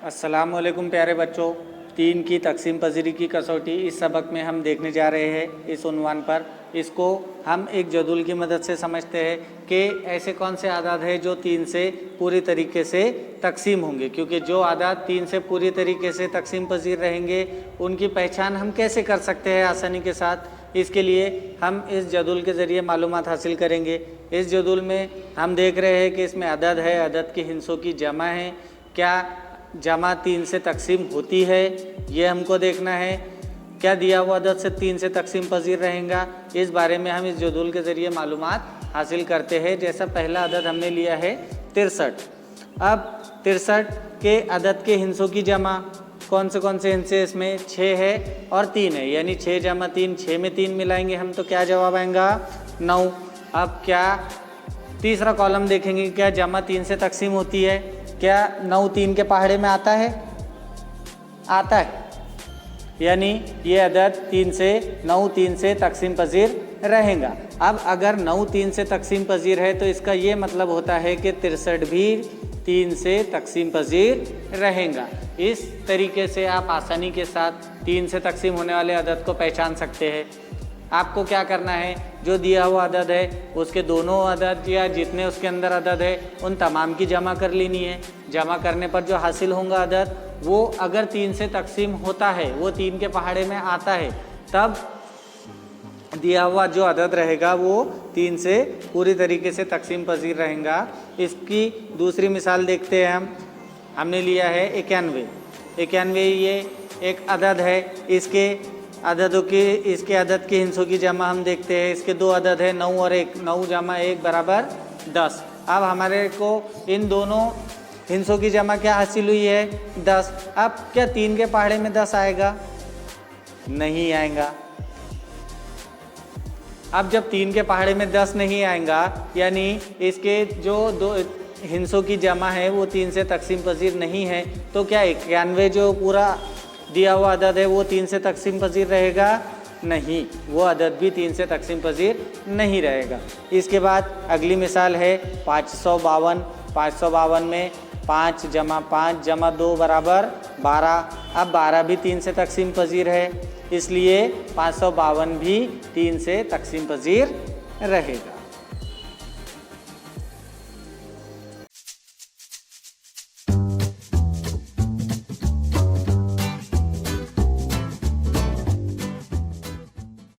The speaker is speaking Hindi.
अस्सलामुअलैकुम प्यारे बच्चों, 3 की तकसीम पजीरी की कसौटी इस सबक में हम देखने जा रहे हैं। इस उन्वान पर इसको हम एक जदूल की मदद से समझते हैं कि ऐसे कौन से आदाद है जो 3 से पूरी तरीके से तकसीम होंगे, क्योंकि जो आदाद 3 से पूरी तरीके से तकसीम पजीर रहेंगे उनकी पहचान हम कैसे कर सकते हैं आसानी के साथ। इसके लिए हम इस जदूल के ज़रिए मालूमात हासिल करेंगे। इस जदूल में हम देख रहे हैं कि इसमें अदद है, अदद के हिस्सों की जमा है। क्या जमा 3 से तकसीम होती है, ये हमको देखना है। क्या दिया हुआ अदद से 3 से तकसीम पजीर रहेगा, इस बारे में हम इस जदूल के ज़रिए मालूमात हासिल करते हैं। जैसा पहला अदद हमने लिया है 63। अब 63 के अदद के हिस्सों की जमा कौन से हिस्से, इसमें 6 है और 3 है, यानी 6 जमा 3, 6 में 3 मिलाएंगे हम तो क्या जवाब आएगा 9। अब क्या तीसरा कॉलम देखेंगे, क्या जमा 3 से तकसीम होती है? क्या 9 3 के पहाड़े में आता है? आता है, यानी ये अदद 3 से 9 3 से तकसीम पजीर रहेगा। अब अगर 9 3 से तकसीम पजीर है तो इसका ये मतलब होता है कि 63 भी 3 से तकसीम पजीर रहेगा। इस तरीके से आप आसानी के साथ 3 से तकसीम होने वाले अदद को पहचान सकते हैं। आपको क्या करना है, जो दिया हुआ अदद है उसके दोनों अदद या जितने उसके अंदर अदद है उन तमाम की जमा कर लेनी है। जमा करने पर जो हासिल होगा अदद, वो अगर 3 से तकसीम होता है, वो 3 के पहाड़े में आता है, तब दिया हुआ जो अदद रहेगा वो 3 से पूरी तरीके से तकसीम पजीर रहेगा। इसकी दूसरी मिसाल देखते हैं हमने लिया है 91। ये एक अदद है, इसके अदद के हिस्सों की जमा हम देखते हैं। इसके दो अदद है 9 और 1, 9 जमा 1 बराबर 10। अब हमारे को इन दोनों हिस्सों की जमा क्या हासिल हुई है 10। अब क्या 3 के पहाड़े में 10 आएगा? नहीं आएगा। अब जब 3 के पहाड़े में 10 नहीं आएगा, यानी इसके जो दो हिस्सों की जमा है वो 3 से तकसीम पजीर नहीं है, तो क्या 91 जो पूरा दिया हुआ अदद है वो 3 से तकसीम पजीर रहेगा? नहीं, वो अदद भी 3 से तकसीम पजीर नहीं रहेगा। इसके बाद अगली मिसाल है 552। 552 में 5 जमा 5 जमा 2 बराबर 12। अब 12 भी 3 से तकसीम पजीर है, इसलिए 552 भी 3 से तकसीम पजीर रहेगा।